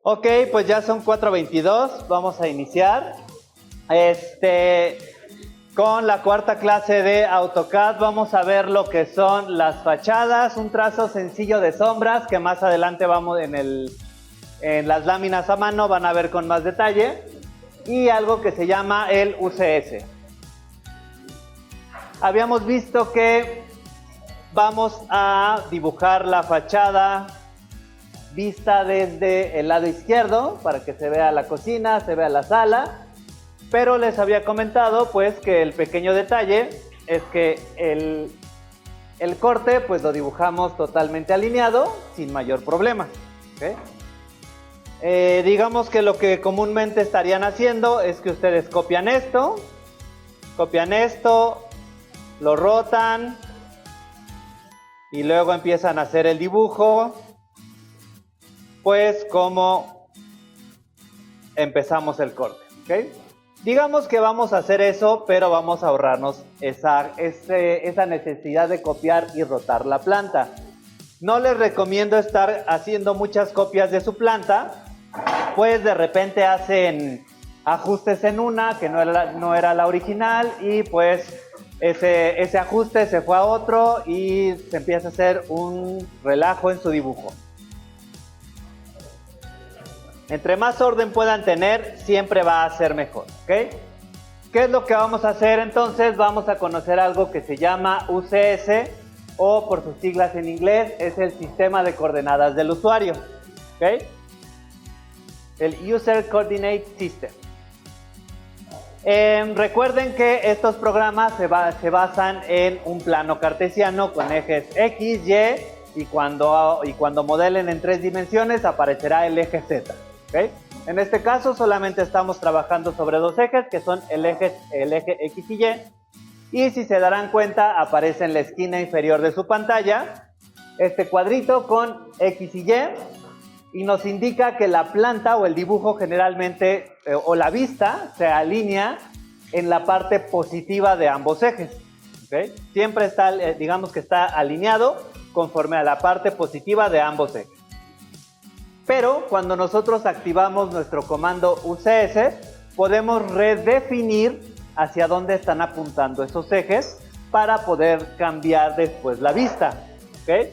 Ok, pues ya son 4:22, vamos a iniciar. Con la cuarta clase de AutoCAD vamos a ver lo que son las fachadas, un trazo sencillo de sombras que más adelante vamos en las láminas a mano van a ver con más detalle, y algo que se llama el UCS. Habíamos visto que vamos a dibujar la fachada vista desde el lado izquierdo para que se vea la cocina, se vea la sala, pero les había comentado pues que el pequeño detalle es que el corte pues lo dibujamos totalmente alineado sin mayor problema, ¿okay? Digamos que lo que comúnmente estarían haciendo es que ustedes copian esto, lo rotan y luego empiezan a hacer el dibujo pues como empezamos el corte, ¿ok? Digamos que vamos a hacer eso, pero vamos a ahorrarnos esa necesidad de copiar y rotar la planta. No les recomiendo estar haciendo muchas copias de su planta, pues de repente hacen ajustes en una que no era la original y pues ese ajuste se fue a otro y se empieza a hacer un relajo en su dibujo. Entre más orden puedan tener, siempre va a ser mejor, ¿ok? ¿Qué es lo que vamos a hacer entonces? Vamos a conocer algo que se llama UCS, o por sus siglas en inglés, es el sistema de coordenadas del usuario, ¿ok? El User Coordinate System. Recuerden que estos programas se basan en un plano cartesiano con ejes X, Y, y cuando modelen en 3 dimensiones aparecerá el eje Z. ¿Okay? En este caso solamente estamos trabajando sobre 2 ejes que son el eje X y Y, y si se darán cuenta aparece en la esquina inferior de su pantalla este cuadrito con X y Y nos indica que la planta o el dibujo generalmente o la vista se alinea en la parte positiva de ambos ejes, ¿okay? Siempre está, digamos que está alineado conforme a la parte positiva de ambos ejes. Pero cuando nosotros activamos nuestro comando UCS, podemos redefinir hacia dónde están apuntando esos ejes para poder cambiar después la vista, ¿ok?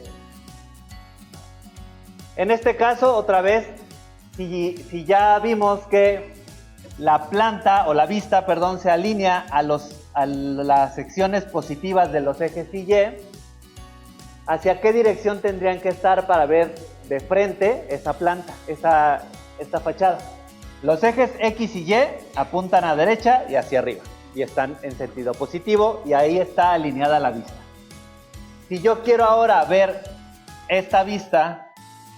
En este caso, otra vez, si ya vimos que la planta o la vista, perdón, se alinea a las secciones positivas de los ejes Y, ¿hacia qué dirección tendrían que estar para ver de frente esa planta, esta fachada? Los ejes X y Y apuntan a derecha y hacia arriba y están en sentido positivo y ahí está alineada la vista. Si yo quiero ahora ver esta vista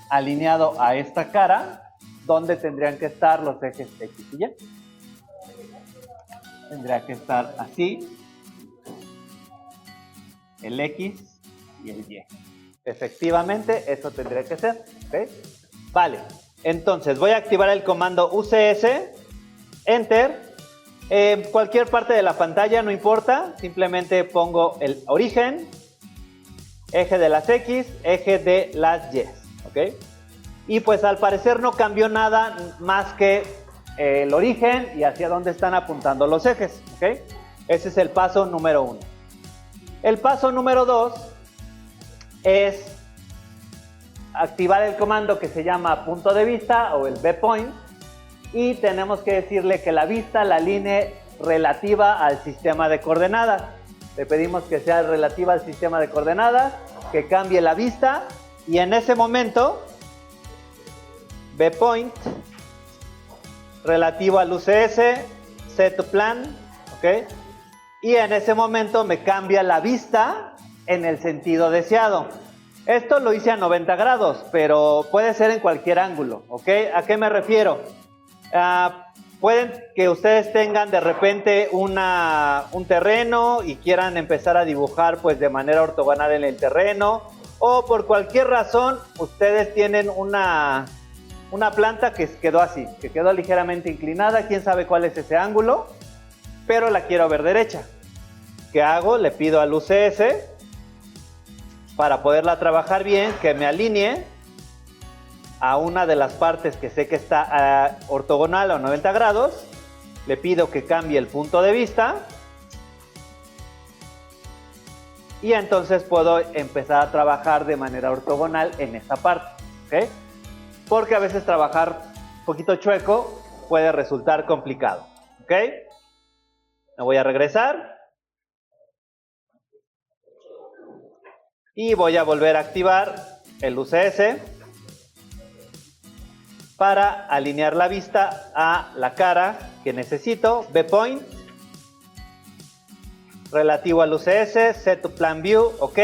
alineado a esta cara, ¿dónde tendrían que estar los ejes X y Y? Tendría que estar así, el X y el Y. Efectivamente, eso tendría que ser, ¿ok? Vale, entonces voy a activar el comando UCS, Enter. En cualquier parte de la pantalla, no importa, simplemente pongo el origen, eje de las X, eje de las Y, ¿ok? Y pues al parecer no cambió nada más que el origen y hacia dónde están apuntando los ejes, ¿ok? Ese es el paso número 1. El paso número 2 es activar el comando que se llama punto de vista o el B-point y tenemos que decirle que la vista la alinee relativa al sistema de coordenadas. Le pedimos que sea relativa al sistema de coordenadas, que cambie la vista y en ese momento B-point relativo al UCS, set to plan, ¿ok? Y en ese momento me cambia la vista en el sentido deseado. Esto lo hice a 90 grados, pero puede ser en cualquier ángulo, ¿ok? ¿A qué me refiero? Pueden que ustedes tengan de repente un terreno y quieran empezar a dibujar pues de manera ortogonal en el terreno, o por cualquier razón ustedes tienen una planta que quedó así, que quedó ligeramente inclinada, quién sabe cuál es ese ángulo, pero la quiero ver derecha. ¿Qué hago? Le pido al UCS para poderla trabajar bien, que me alinee a una de las partes que sé que está ortogonal a 90 grados, le pido que cambie el punto de vista y entonces puedo empezar a trabajar de manera ortogonal en esta parte, ¿ok? Porque a veces trabajar un poquito chueco puede resultar complicado, ¿ok? Me voy a regresar y voy a volver a activar el UCS para alinear la vista a la cara que necesito, B-Point, relativo al UCS, Set to Plan View, ok,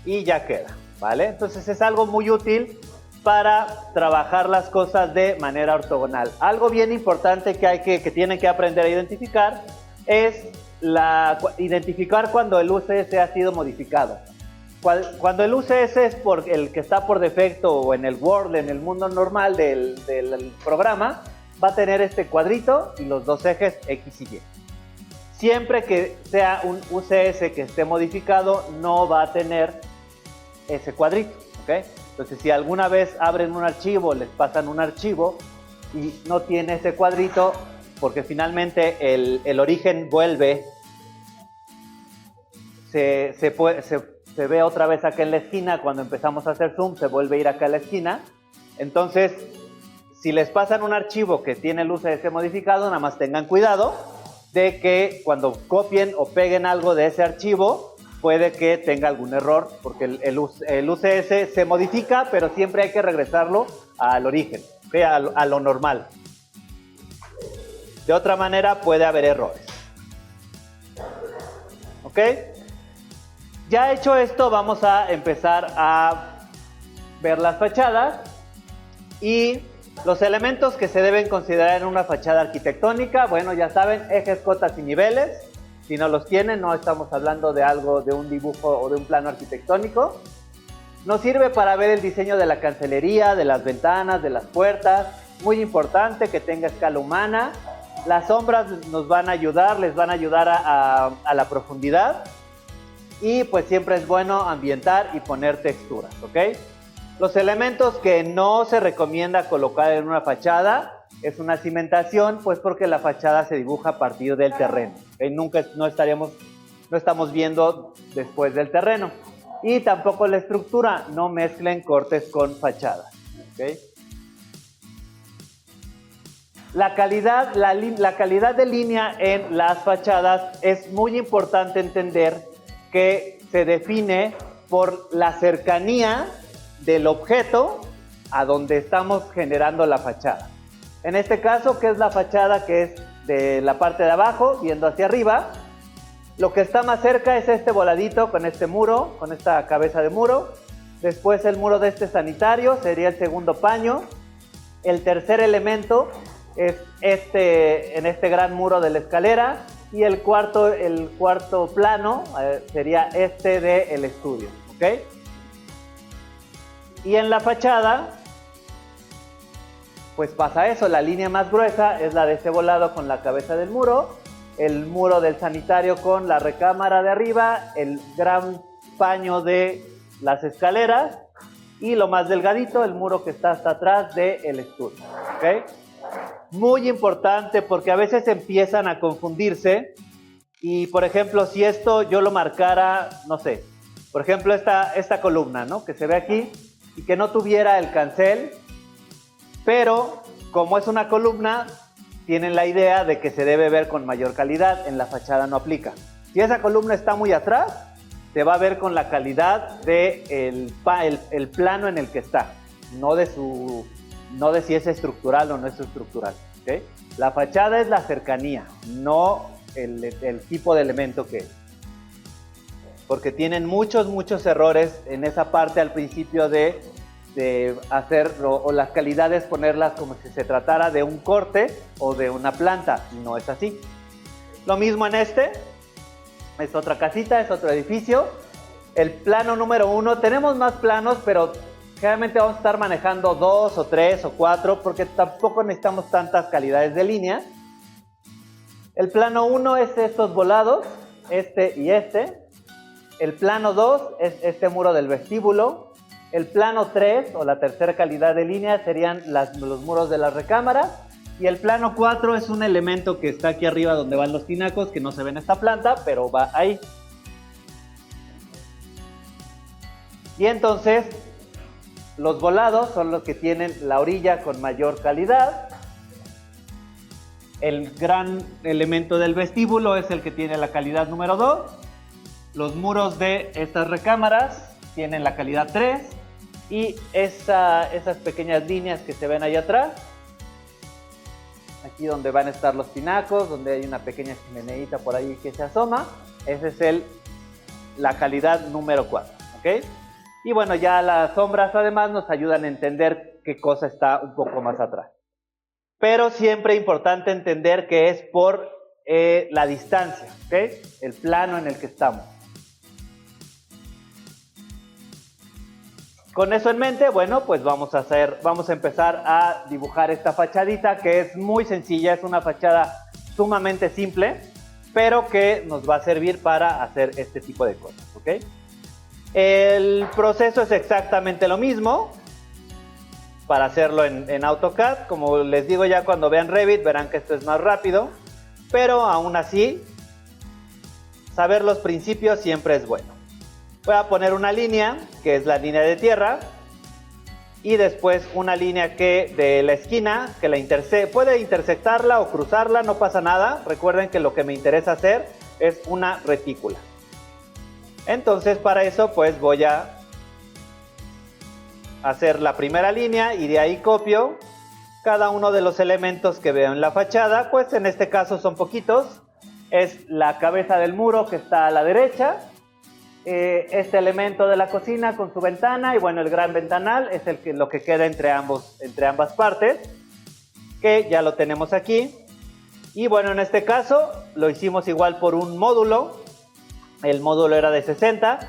y ya queda, ¿vale? Entonces es algo muy útil para trabajar las cosas de manera ortogonal. Algo bien importante que tienen que aprender a identificar es identificar cuando el UCS ha sido modificado. Cuando el UCS es el que está por defecto o en el Word, en el mundo normal del programa, va a tener este cuadrito y los dos ejes X y Y. Siempre que sea un UCS que esté modificado, no va a tener ese cuadrito, ¿ok? Entonces, si alguna vez abren un archivo, les pasan un archivo y no tiene ese cuadrito, porque finalmente el origen vuelve, se ve otra vez acá en la esquina, cuando empezamos a hacer zoom, se vuelve a ir acá a la esquina. Entonces, si les pasan un archivo que tiene el UCS modificado, nada más tengan cuidado de que cuando copien o peguen algo de ese archivo, puede que tenga algún error, porque el UCS se modifica, pero siempre hay que regresarlo al origen, ¿okay? A lo normal. De otra manera puede haber errores. ¿Ok? Ya hecho esto, vamos a empezar a ver las fachadas y los elementos que se deben considerar en una fachada arquitectónica. Bueno, ya saben, ejes, cotas y niveles. Si no los tienen, no estamos hablando de algo, de un dibujo o de un plano arquitectónico. Nos sirve para ver el diseño de la cancelería, de las ventanas, de las puertas. Muy importante que tenga escala humana. Las sombras nos van a ayudar, les van a ayudar a la profundidad. Y pues siempre es bueno ambientar y poner texturas, ¿ok? Los elementos que no se recomienda colocar en una fachada es una cimentación, pues porque la fachada se dibuja a partir del terreno, ¿okay? No estamos viendo después del terreno. Y tampoco la estructura, no mezclen cortes con fachadas, ¿okay? La calidad de línea en las fachadas es muy importante entender que se define por la cercanía del objeto a donde estamos generando la fachada. En este caso, ¿qué es la fachada? Que es de la parte de abajo, viendo hacia arriba. Lo que está más cerca es este voladito con este muro, con esta cabeza de muro. Después el muro de este sanitario, sería el segundo paño. El tercer elemento es en este gran muro de la escalera. Y el cuarto plano sería este del estudio, ¿ok? Y en la fachada, pues pasa eso, la línea más gruesa es la de este volado con la cabeza del muro, el muro del sanitario con la recámara de arriba, el gran paño de las escaleras y lo más delgadito, el muro que está hasta atrás del estudio, ¿ok? Muy importante porque a veces empiezan a confundirse y, por ejemplo, si esto yo lo marcara, no sé, por ejemplo, esta columna, ¿no? Que se ve aquí y que no tuviera el cancel, pero como es una columna, tienen la idea de que se debe ver con mayor calidad, en la fachada no aplica. Si esa columna está muy atrás, se va a ver con la calidad del el plano en el que está, no de si es estructural o no es estructural, ¿okay? La fachada es la cercanía, no el tipo de elemento que es. Porque tienen muchos errores en esa parte al principio de hacer, o las calidades ponerlas como si se tratara de un corte o de una planta, y no es así. Lo mismo en es otra casita, es otro edificio. El plano número 1, tenemos más planos, pero generalmente vamos a estar manejando 2 o 3 o 4 porque tampoco necesitamos tantas calidades de línea. El plano 1 es estos volados, este y este. El plano 2 es este muro del vestíbulo. El plano 3 o la tercera calidad de línea serían los muros de las recámaras. Y el plano 4 es un elemento que está aquí arriba donde van los tinacos, que no se ve en esta planta, pero va ahí. Y entonces, los volados son los que tienen la orilla con mayor calidad. El gran elemento del vestíbulo es el que tiene la calidad número 2. Los muros de estas recámaras tienen la calidad 3. Y esas pequeñas líneas que se ven ahí atrás, aquí donde van a estar los tinacos, donde hay una pequeña chimeneita por ahí que se asoma, esa es la calidad número 4, ¿ok? Y bueno, ya las sombras además nos ayudan a entender qué cosa está un poco más atrás. Pero siempre es importante entender que es por la distancia, ¿ok? El plano en el que estamos. Con eso en mente, bueno, pues vamos a empezar a dibujar esta fachadita que es muy sencilla, es una fachada sumamente simple, pero que nos va a servir para hacer este tipo de cosas, ¿ok? El proceso es exactamente lo mismo para hacerlo en AutoCAD. Como les digo, ya cuando vean Revit verán que esto es más rápido, pero aún así, saber los principios siempre es bueno. Voy a poner una línea, que es la línea de tierra, y después una línea que de la esquina, que puede intersectarla o cruzarla, no pasa nada. Recuerden que lo que me interesa hacer es una retícula. Entonces para eso pues voy a hacer la primera línea y de ahí copio cada uno de los elementos que veo en la fachada. Pues en este caso son poquitos. Es la cabeza del muro que está a la derecha. Este elemento de la cocina con su ventana y bueno, el gran ventanal es lo que queda entre ambas partes, que ya lo tenemos aquí. Y bueno, en este caso lo hicimos igual por un módulo. El módulo era de 60,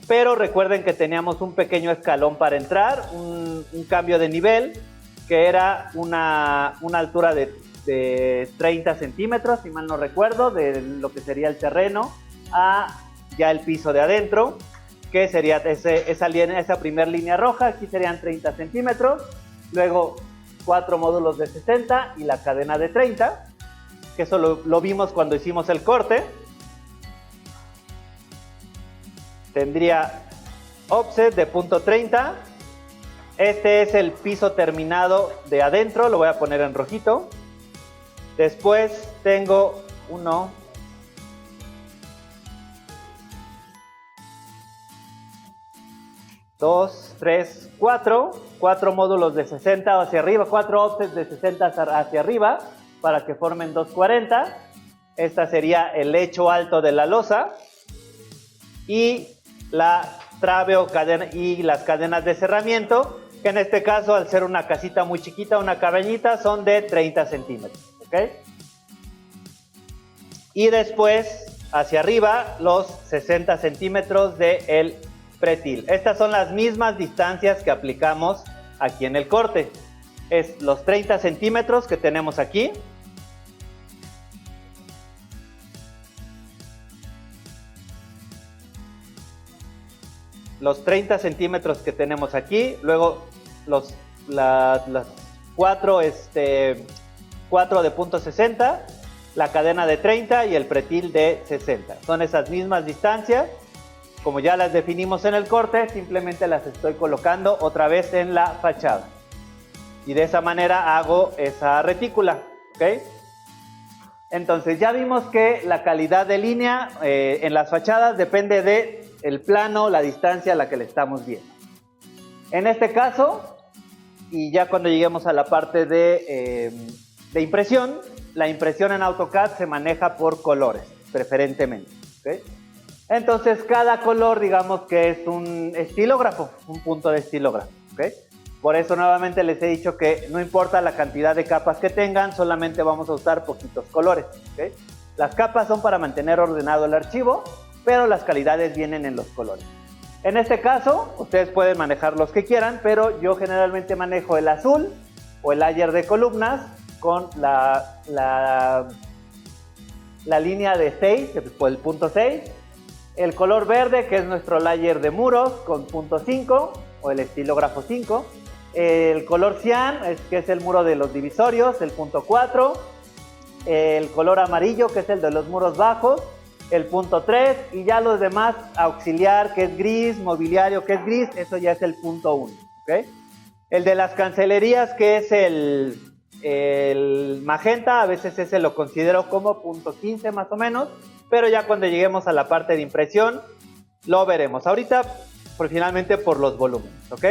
pero recuerden que teníamos un pequeño escalón para entrar, un cambio de nivel, que era una altura de 30 centímetros, si mal no recuerdo, de lo que sería el terreno a ya el piso de adentro, que sería esa primera línea roja. Aquí serían 30 centímetros, luego 4 módulos de 60 y la cadena de 30, que eso lo vimos cuando hicimos el corte. Tendría offset de punto 30. Este es el piso terminado de adentro, lo voy a poner en rojito. Después tengo 1, 2, 3, 4 módulos de 60 hacia arriba, 4 offsets de 60 hacia arriba para que formen 240. Esta sería el lecho alto de la losa y la trave o cadena y las cadenas de cerramiento, que en este caso, al ser una casita muy chiquita, una cabañita, son de 30 centímetros, ¿ok? Y después hacia arriba los 60 centímetros del pretil. Estas son las mismas distancias que aplicamos aquí en el corte. Es los 30 centímetros que tenemos aquí. Los 30 centímetros que tenemos aquí. Luego las 4 de punto 60. La cadena de 30 y el pretil de 60. Son esas mismas distancias. Como ya las definimos en el corte, simplemente las estoy colocando otra vez en la fachada. Y de esa manera hago esa retícula, ¿ok? Entonces ya vimos que la calidad de línea en las fachadas depende del plano, la distancia a la que le estamos viendo. En este caso, y ya cuando lleguemos a la parte de impresión, la impresión en AutoCAD se maneja por colores, preferentemente, ¿ok? Entonces cada color, digamos que es un estilógrafo, un punto de estilógrafo, ¿ok? Por eso nuevamente les he dicho que no importa la cantidad de capas que tengan, solamente vamos a usar poquitos colores, ¿ok? Las capas son para mantener ordenado el archivo, pero las calidades vienen en los colores. En este caso, ustedes pueden manejar los que quieran, pero yo generalmente manejo el azul o el layer de columnas con la línea de 6, el punto 6. El color verde, que es nuestro layer de muros, con punto 5. o el estilógrafo 5. El color cian, que es el muro de los divisorios, el punto 4. El color amarillo, que es el de los muros bajos, el punto 3. Y ya los demás, auxiliar, que es gris, mobiliario, que es gris, eso ya es el punto 1. ¿Okay? El de las cancelerías, que es el magenta, a veces ese lo considero como punto 15 más o menos, pero ya cuando lleguemos a la parte de impresión lo veremos. Ahorita, finalmente por los volúmenes, ¿ok?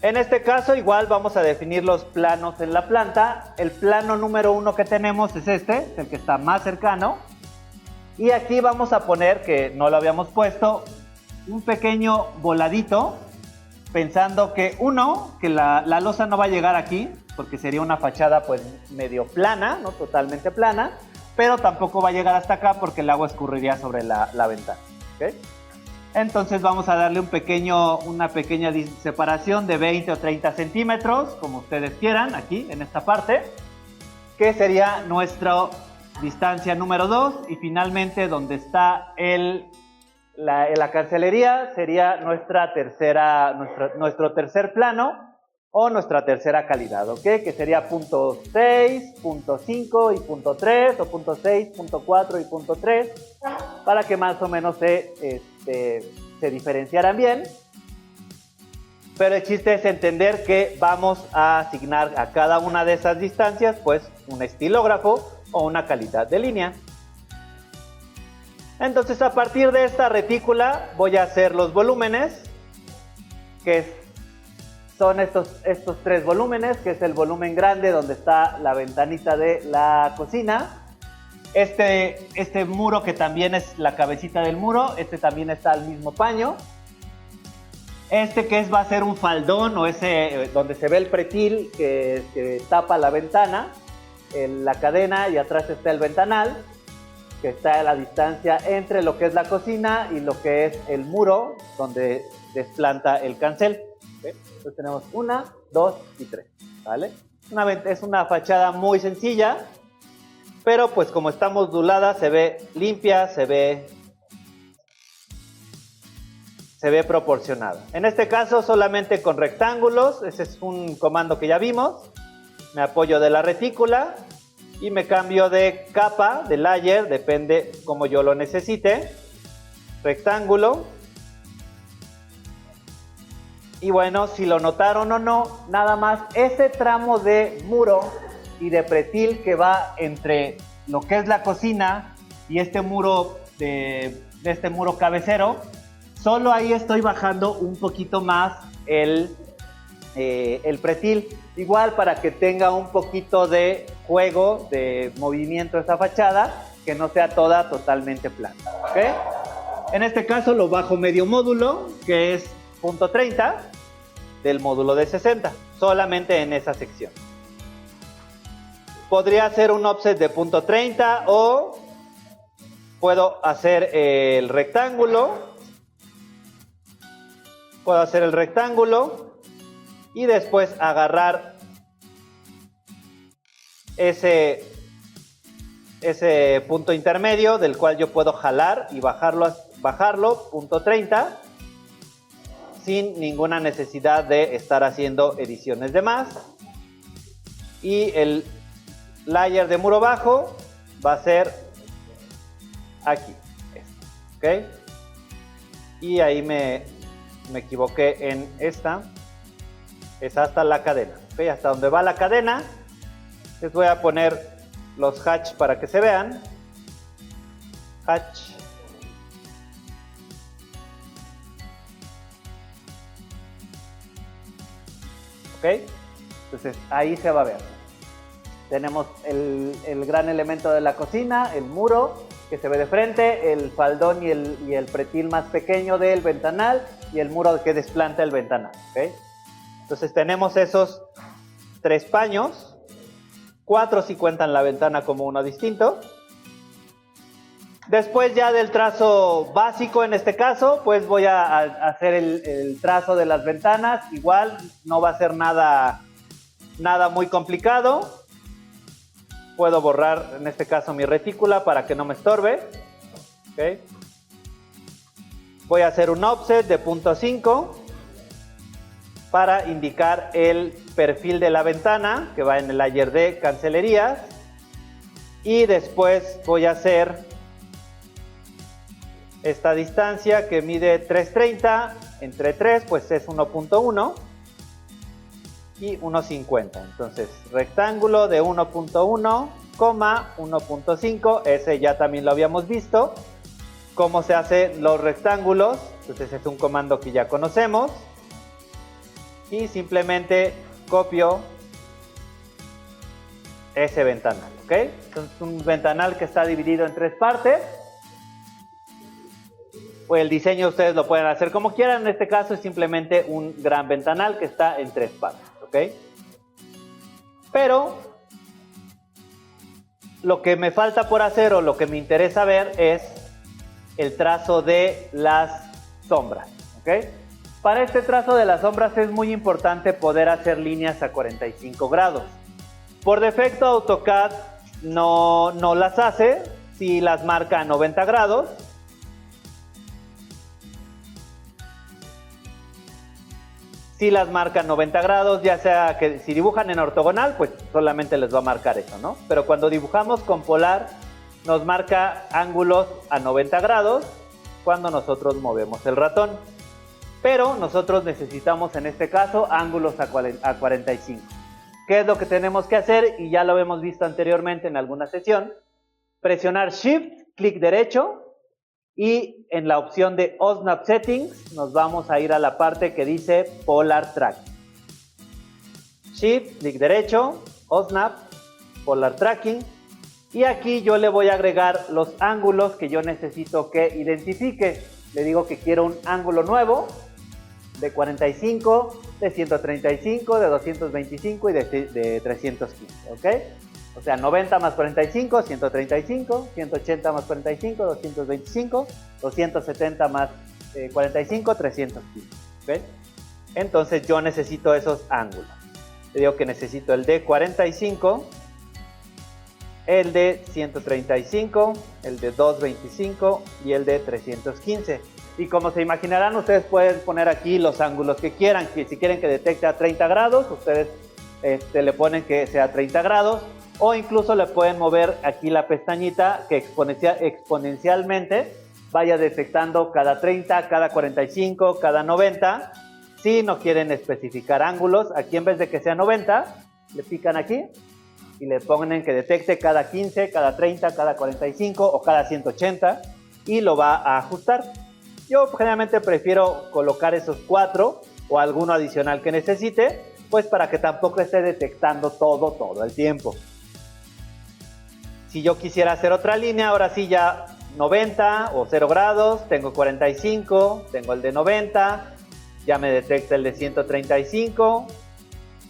En este caso igual vamos a definir los planos en la planta. El plano número 1 que tenemos es este, es el que está más cercano. Y aquí vamos a poner, que no lo habíamos puesto, un pequeño voladito, pensando que la losa no va a llegar aquí, porque sería una fachada pues medio plana, no totalmente plana, pero tampoco va a llegar hasta acá porque el agua escurriría sobre la ventana. ¿Okay? Entonces vamos a darle una pequeña separación de 20 o 30 centímetros, como ustedes quieran, aquí en esta parte, que sería nuestra distancia número 2, y finalmente donde está la cancelería sería nuestro tercer plano o nuestra tercera calidad, ¿ok? Que sería punto 6, punto 5 y punto 3, o punto 6, punto 4 y punto 3, para que más o menos se diferenciaran bien. Pero el chiste es entender que vamos a asignar a cada una de esas distancias pues un estilógrafo o una calidad de línea. Entonces, a partir de esta retícula voy a hacer los volúmenes, que son estos 3 volúmenes, que es el volumen grande donde está la ventanita de la cocina. Este muro, que también es la cabecita del muro, también está al mismo paño. Que va a ser un faldón, o donde se ve el pretil que tapa la ventana, la cadena, y atrás está el ventanal, que está a la distancia entre lo que es la cocina y lo que es el muro donde desplanta el cancel. ¿Okay? Entonces tenemos 1, 2 y 3, ¿vale? Es una fachada muy sencilla, pero pues como está modulada se ve limpia, se ve proporcionada. En este caso solamente con rectángulos. Ese es un comando que ya vimos. Me apoyo de la retícula y me cambio de capa, de layer, depende como yo lo necesite. Rectángulo. Y bueno, si lo notaron o no, nada más ese tramo de muro y de pretil que va entre lo que es la cocina y este muro este muro cabecero, solo ahí estoy bajando un poquito más el pretil, igual para que tenga un poquito de juego, de movimiento esa fachada, que no sea toda totalmente plana. ¿Okay? En este caso lo bajo medio módulo, que es punto 30 del módulo de 60, solamente en esa sección. Podría hacer un offset de punto 30 o puedo hacer el rectángulo. Puedo hacer el rectángulo y después agarrar ese punto intermedio, del cual yo puedo jalar y bajarlo punto 30, sin ninguna necesidad de estar haciendo ediciones de más. Y el layer de muro bajo va a ser aquí, ¿ok? Y ahí me equivoqué en esta, es hasta la cadena, ¿ok? Hasta donde va la cadena. Les voy a poner los hatch para que se vean. Hatch. ¿Ok? Entonces ahí se va a ver. Tenemos el gran elemento de la cocina, el muro que se ve de frente, el faldón y el pretil más pequeño del ventanal y el muro que desplanta el ventanal. ¿Okay? Entonces tenemos esos 3 paños, 4 si cuentan la ventana como uno distinto. Después ya del trazo básico, en este caso, pues voy a hacer el trazo de las ventanas. Igual no va a ser nada muy complicado. Puedo borrar en este caso mi retícula para que no me estorbe. ¿Okay? Voy a hacer un offset de punto 5 para indicar el perfil de la ventana que va en el layer de cancelerías. Y después voy a hacer esta distancia que mide 330 entre 3, pues es 1.1 y 1.50. Entonces, rectángulo de 1.1, 1.5, ese ya también lo habíamos visto. ¿Cómo se hacen los rectángulos? Entonces es un comando que ya conocemos. Y simplemente copio ese ventanal, ¿ok? Entonces un ventanal que está dividido en 3 partes. Pues el diseño ustedes lo pueden hacer como quieran. En este caso es simplemente un gran ventanal que está en 3 partes, ¿ok? Pero lo que me falta por hacer o lo que me interesa ver es el trazo de las sombras, ¿ok? Para este trazo de las sombras es muy importante poder hacer líneas a 45 grados. Por defecto AutoCAD no las hace, si las marca a 90 grados. Si las marca a 90 grados, ya sea que si dibujan en ortogonal, pues solamente les va a marcar eso, ¿no? Pero cuando dibujamos con polar, nos marca ángulos a 90 grados cuando nosotros movemos el ratón. Pero nosotros necesitamos en este caso ángulos a 45. ¿Qué es lo que tenemos que hacer? Y ya lo hemos visto anteriormente en alguna sesión. Presionar Shift, clic derecho y en la opción de OSNAP Settings nos vamos a ir a la parte que dice Polar Tracking. Shift, clic derecho, OSNAP, Polar Tracking. Y aquí yo le voy a agregar los ángulos que yo necesito que identifique. Le digo que quiero un ángulo nuevo de 45, de 135, de 225 y de 315, ¿ok? O sea, 90 más 45, 135, 180 más 45, 225, 270 más 45, 315, ¿ok? Entonces yo necesito esos ángulos. Le digo que necesito el de 45, el de 135, el de 225 y el de 315. Y como se imaginarán, ustedes pueden poner aquí los ángulos que quieran. Si quieren que detecte a 30 grados, ustedes le ponen que sea 30 grados. O incluso le pueden mover aquí la pestañita que exponencialmente vaya detectando cada 30, cada 45, cada 90. Si no quieren especificar ángulos, aquí en vez de que sea 90, le pican aquí y le ponen que detecte cada 15, cada 30, cada 45 o cada 180 y lo va a ajustar. Yo generalmente prefiero colocar esos 4 o alguno adicional que necesite, pues para que tampoco esté detectando todo el tiempo. Si yo quisiera hacer otra línea, ahora sí ya 90 o 0 grados, tengo 45, tengo el de 90, ya me detecta el de 135,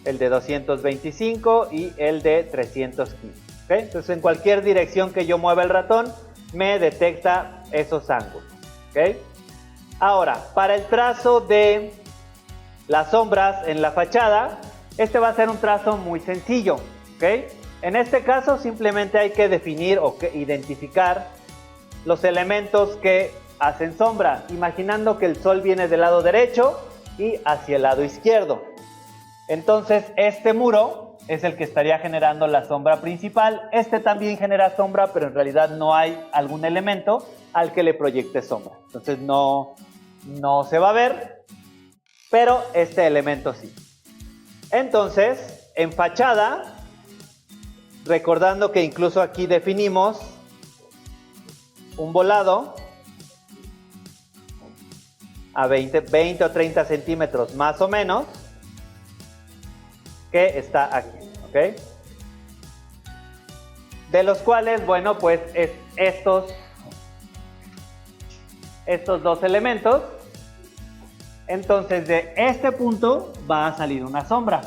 el de 225 y el de 315. ¿Okay? Entonces en cualquier dirección que yo mueva el ratón, me detecta esos ángulos. ¿Okay? Ahora, para el trazo de las sombras en la fachada, este va a ser un trazo muy sencillo. ¿Okay? En este caso simplemente hay que definir o que identificar los elementos que hacen sombra, imaginando que el sol viene del lado derecho y hacia el lado izquierdo. Entonces este muro es el que estaría generando la sombra principal. Este también genera sombra, pero en realidad no hay algún elemento al que le proyecte sombra. Entonces no se va a ver, pero este elemento sí. Entonces, en fachada, recordando que incluso aquí definimos un volado a 20 o 30 centímetros más o menos, que está aquí, ¿ok? De los cuales, bueno, pues es estos dos elementos. Entonces de este punto va a salir una sombra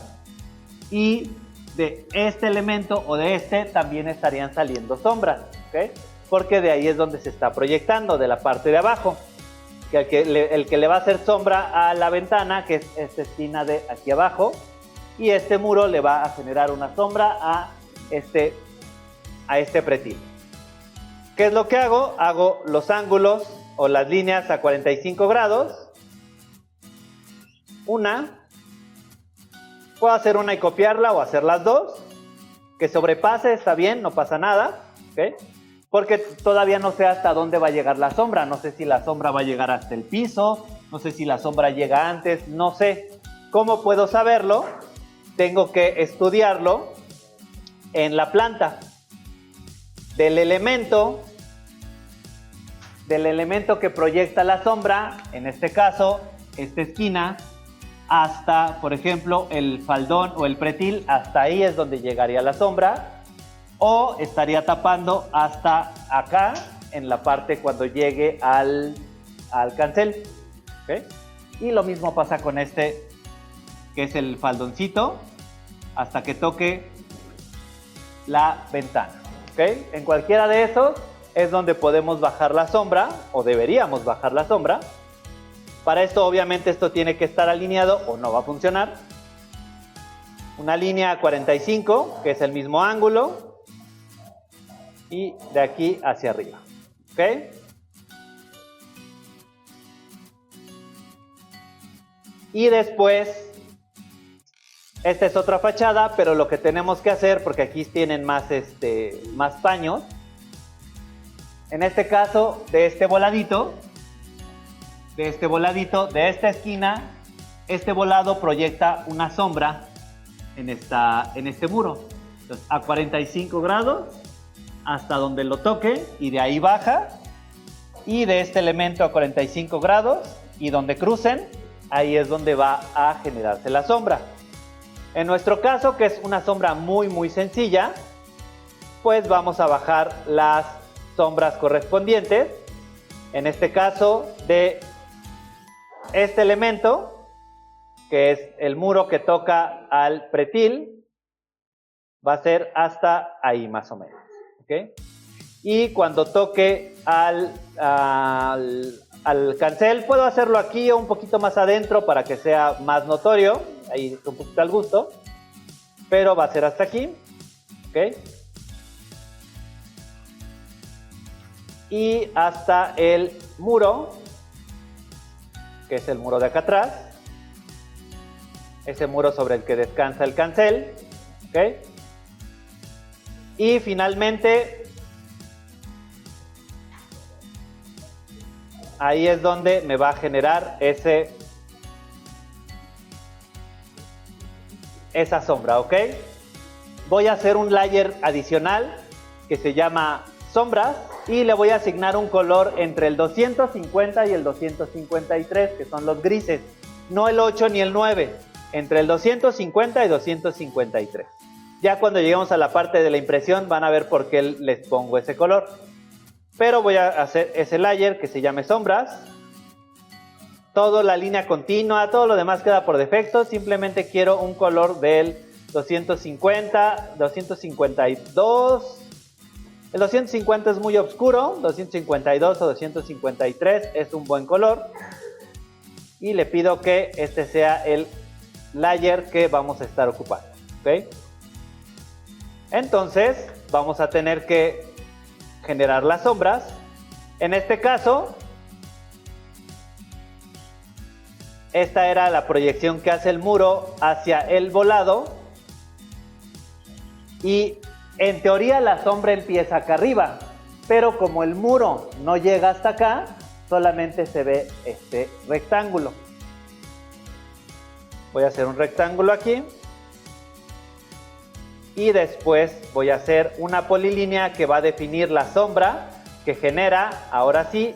y de este elemento o de este también estarían saliendo sombras, ¿ok? Porque de ahí es donde se está proyectando, de la parte de abajo, que el que le va a hacer sombra a la ventana, que es esta esquina de aquí abajo, y este muro le va a generar una sombra a este pretil. ¿Qué es lo que hago? Hago los ángulos o las líneas a 45 grados. Una, Puedo hacer una y copiarla o hacer las dos. Que sobrepase está bien, no pasa nada. ¿Ok? Porque todavía no sé hasta dónde va a llegar la sombra. No sé si la sombra va a llegar hasta el piso. No sé si la sombra llega antes. No sé. ¿Cómo puedo saberlo? Tengo que estudiarlo en la planta. Del elemento que proyecta la sombra, en este caso, esta esquina, hasta, por ejemplo, el faldón o el pretil, hasta ahí es donde llegaría la sombra, o estaría tapando hasta acá, en la parte cuando llegue al cancel. ¿Okay? Y lo mismo pasa con este, que es el faldoncito, hasta que toque la ventana. ¿Okay? En cualquiera de esos es donde podemos bajar la sombra, o deberíamos bajar la sombra. Para esto, obviamente, esto tiene que estar alineado o no va a funcionar. Una línea a 45, que es el mismo ángulo. Y de aquí hacia arriba. ¿Ok? Y después, esta es otra fachada, pero lo que tenemos que hacer, porque aquí tienen más paños. En este caso, de este voladito, de esta esquina, este volado proyecta una sombra en este muro. Entonces, a 45 grados, hasta donde lo toque, y de ahí baja. Y de este elemento a 45 grados, y donde crucen, ahí es donde va a generarse la sombra. En nuestro caso, que es una sombra muy, muy sencilla, pues vamos a bajar las sombras correspondientes. En este caso, de este elemento, que es el muro que toca al pretil, va a ser hasta ahí más o menos. ¿Okay? Y cuando toque al cancel, puedo hacerlo aquí o un poquito más adentro para que sea más notorio, ahí un poquito al gusto, pero va a ser hasta aquí. ¿Okay? Y hasta el muro, que es el muro de acá atrás, ese muro sobre el que descansa el cancel. ¿Okay? Y finalmente, ahí es donde me va a generar esa sombra. ¿Ok? Voy a hacer un layer adicional que se llama sombras, y le voy a asignar un color entre el 250 y el 253, que son los grises, no el 8 ni el 9, entre el 250 y 253. Ya cuando lleguemos a la parte de la impresión van a ver por qué les pongo ese color. Pero voy a hacer ese layer que se llame sombras. Toda la línea continua, todo lo demás queda por defecto. Simplemente quiero un color del 250, 252. El 250 es muy oscuro, 252 o 253 es un buen color. Y le pido que este sea el layer que vamos a estar ocupando. ¿Okay? Entonces, vamos a tener que generar las sombras. En este caso, esta era la proyección que hace el muro hacia el volado. Y en teoría la sombra empieza acá arriba, pero como el muro no llega hasta acá, solamente se ve este rectángulo. Voy a hacer un rectángulo aquí. Y después voy a hacer una polilínea que va a definir la sombra que genera, ahora sí,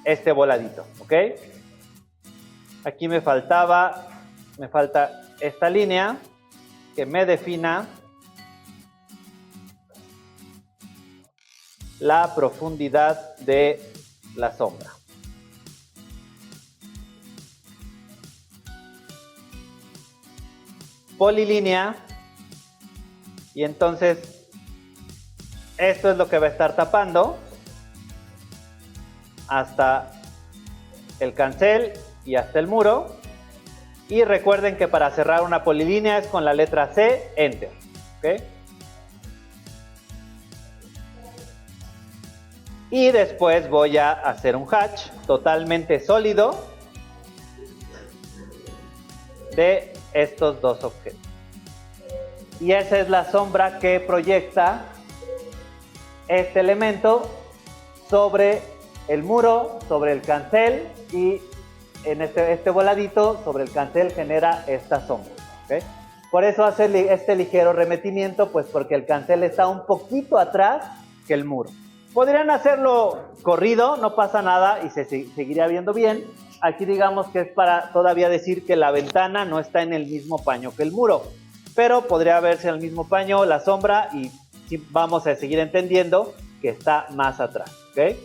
este voladito. ¿Ok? Aquí me falta esta línea que me defina la profundidad de la sombra. Polilínea, y entonces esto es lo que va a estar tapando hasta el cancel y hasta el muro. Y recuerden que para cerrar una polilínea es con la letra C, Enter. ¿Okay? Y después voy a hacer un hatch totalmente sólido. de estos dos objetos. Y esa es la sombra que proyecta este elemento sobre el muro, sobre el cancel, y en este voladito sobre el cancel genera esta sombra. ¿Okay? Por eso hace este ligero remetimiento, pues porque el cancel está un poquito atrás que el muro. Podrían hacerlo corrido, no pasa nada y se seguiría viendo bien. Aquí digamos que es para todavía decir que la ventana no está en el mismo paño que el muro, pero podría verse en el mismo paño la sombra y sí vamos a seguir entendiendo que está más atrás. ¿Okay?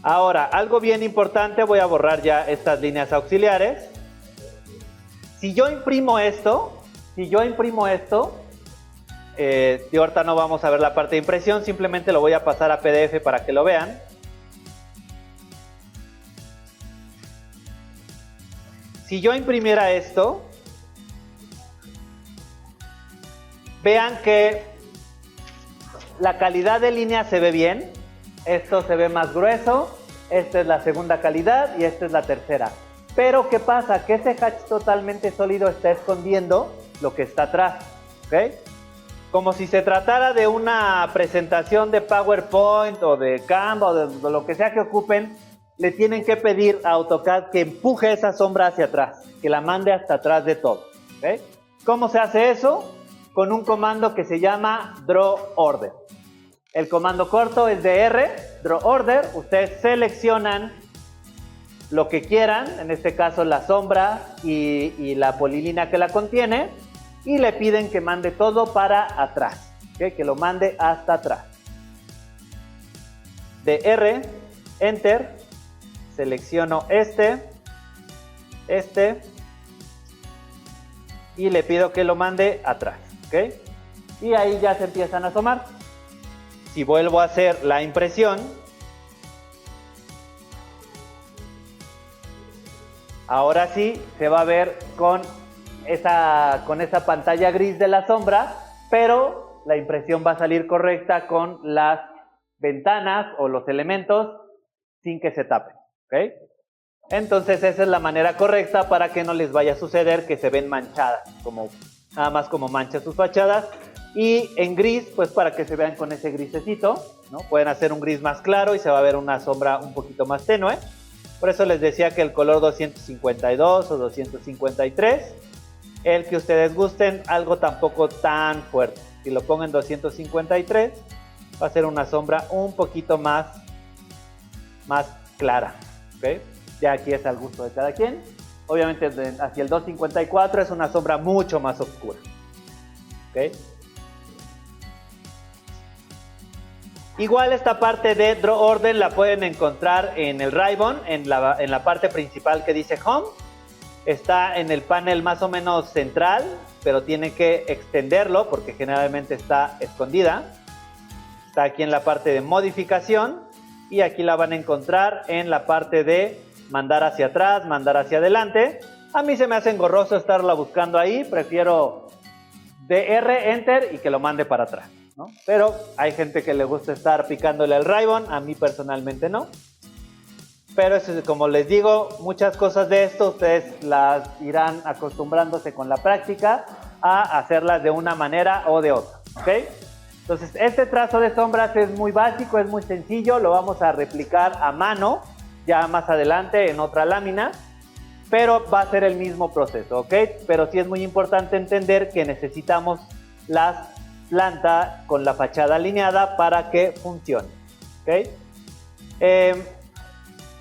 Ahora, algo bien importante, voy a borrar ya estas líneas auxiliares. Si yo imprimo esto, y ahorita no vamos a ver la parte de impresión, simplemente lo voy a pasar a PDF para que lo vean. Si yo imprimiera esto, vean que la calidad de línea se ve bien. Esto se ve más grueso, esta es la segunda calidad y esta es la tercera. Pero ¿qué pasa? Que ese hatch totalmente sólido está escondiendo lo que está atrás. ¿Ok? Como si se tratara de una presentación de PowerPoint o de Canva o de lo que sea que ocupen, le tienen que pedir a AutoCAD que empuje esa sombra hacia atrás, que la mande hasta atrás de todo. ¿Ok? ¿Cómo se hace eso? Con un comando que se llama Draw Order. El comando corto es DR, Draw Order. Ustedes seleccionan lo que quieran, en este caso la sombra y la polilínea que la contiene, y le piden que mande todo para atrás, ¿okay? Que lo mande hasta atrás. DR, Enter, selecciono este, y le pido que lo mande atrás, ¿ok? Y ahí ya se empiezan a asomar. Si vuelvo a hacer la impresión, ahora sí se va a ver con esa pantalla gris de la sombra, pero la impresión va a salir correcta con las ventanas o los elementos sin que se tapen. ¿Okay? Entonces esa es la manera correcta para que no les vaya a suceder que se ven manchadas, nada más como manchas sus fachadas. Y en gris, pues para que se vean con ese grisecito, ¿no? Pueden hacer un gris más claro y se va a ver una sombra un poquito más tenue. Por eso les decía que el color 252 o 253, el que ustedes gusten, algo tampoco tan fuerte. Si lo pongo en 253, va a ser una sombra un poquito más clara. ¿Okay? Ya aquí es al gusto de cada quien. Obviamente hacia el 254 es una sombra mucho más oscura. ¿Okay? Igual esta parte de Draw Order la pueden encontrar en el ribbon, en la parte principal que dice Home. Está en el panel más o menos central, pero tiene que extenderlo porque generalmente está escondida. Está aquí en la parte de modificación y aquí la van a encontrar en la parte de mandar hacia atrás, mandar hacia adelante. A mí se me hace engorroso estarla buscando ahí, prefiero DR, Enter y que lo mande para atrás, ¿no? Pero hay gente que le gusta estar picándole al ribbon, a mí personalmente no. Pero eso, como les digo, muchas cosas de esto ustedes las irán acostumbrándose con la práctica a hacerlas de una manera o de otra, ¿ok? Entonces este trazo de sombras es muy básico, es muy sencillo, lo vamos a replicar a mano ya más adelante en otra lámina, pero va a ser el mismo proceso, ¿ok? Pero sí es muy importante entender que necesitamos la planta con la fachada alineada para que funcione, ¿ok?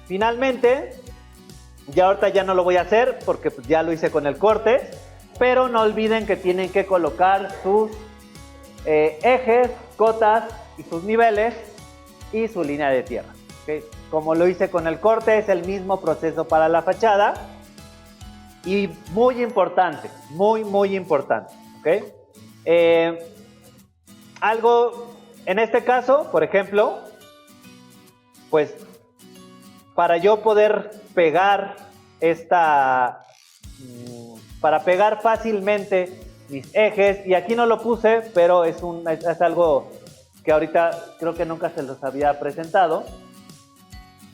Finalmente, ya ahorita ya no lo voy a hacer porque ya lo hice con el corte, pero no olviden que tienen que colocar sus ejes, cotas y sus niveles y su línea de tierra, ¿okay? Como lo hice con el corte, es el mismo proceso para la fachada. Y muy importante, muy importante, ¿ok? Algo, en este caso, por ejemplo, pues para yo poder pegar para pegar fácilmente mis ejes, y aquí no lo puse, pero es algo que ahorita creo que nunca se los había presentado.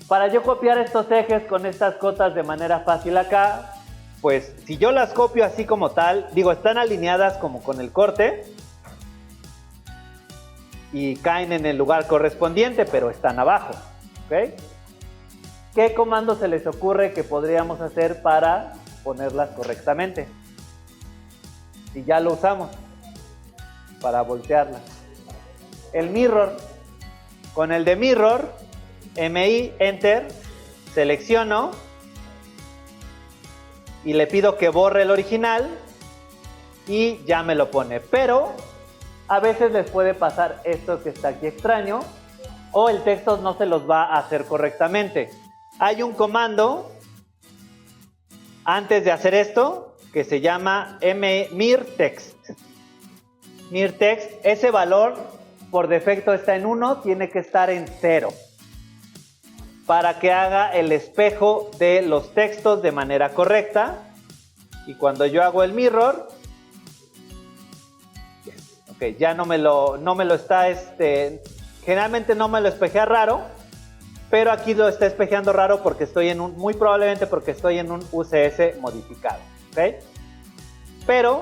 Para yo copiar estos ejes con estas cotas de manera fácil acá, pues si yo las copio así como tal, digo, están alineadas como con el corte y caen en el lugar correspondiente, pero están abajo, ¿ok? ¿Qué comando se les ocurre que podríamos hacer para ponerlas correctamente? Si ya lo usamos para voltearlas. El mirror. Con el de mirror, MI, Enter, selecciono y le pido que borre el original y ya me lo pone. Pero a veces les puede pasar esto que está aquí extraño o el texto no se los va a hacer correctamente. Hay un comando antes de hacer esto que se llama mirText. Mirtext, ese valor por defecto está en 1, tiene que estar en 0 para que haga el espejo de los textos de manera correcta. Y cuando yo hago el mirror, ok, ya no me lo está, generalmente no me lo espejea raro, pero aquí lo está espejeando raro porque estoy en muy probablemente porque estoy en un UCS modificado, ¿ok? Pero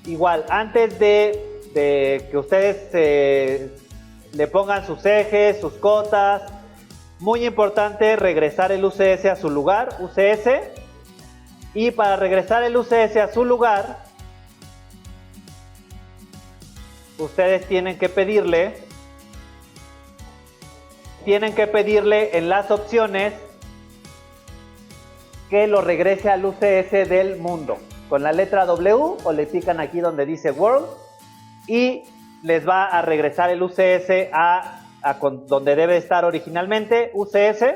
igual, antes de que ustedes le pongan sus ejes, sus cotas, muy importante regresar el UCS a su lugar, UCS, y para regresar el UCS a su lugar, ustedes tienen que pedirle en las opciones que lo regrese al UCS del mundo, con la letra W, o le pican aquí donde dice World, y les va a regresar el UCS a donde debe estar originalmente, UCS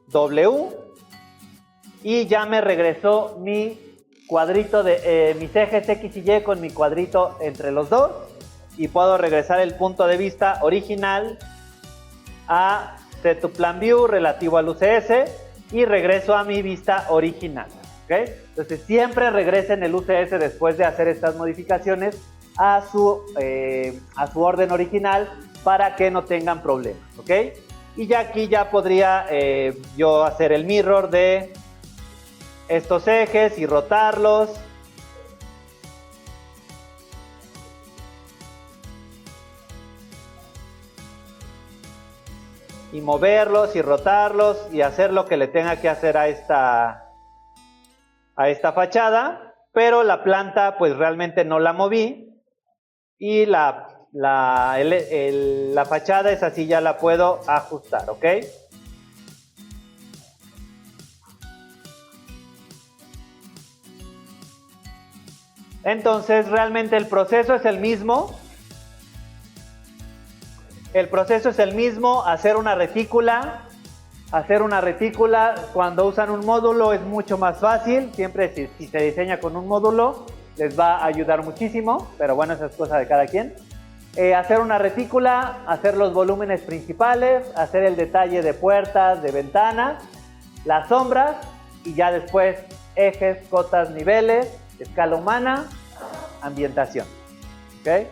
W, y ya me regresó mi cuadrito de mis ejes X y Y con mi cuadrito entre los dos, y puedo regresar el punto de vista original a Set to Plan View relativo al UCS y regreso a mi vista original. ¿Okay? Entonces siempre regresen el UCS después de hacer estas modificaciones a su orden original para que no tengan problemas, ¿ok? Y ya aquí ya podría yo hacer el mirror de estos ejes y rotarlos. Y moverlos y rotarlos y hacer lo que le tenga que hacer a esta fachada, pero la planta pues realmente no la moví y la fachada es así, ya la puedo ajustar, ¿ok? Entonces realmente el proceso es el mismo. El proceso es el mismo, hacer una retícula. Hacer una retícula cuando usan un módulo es mucho más fácil. Siempre si se diseña con un módulo les va a ayudar muchísimo, pero bueno, esa es cosa de cada quien. Hacer una retícula, hacer los volúmenes principales, hacer el detalle de puertas, de ventanas, las sombras y ya después ejes, cotas, niveles, escala humana, ambientación. ¿Ok?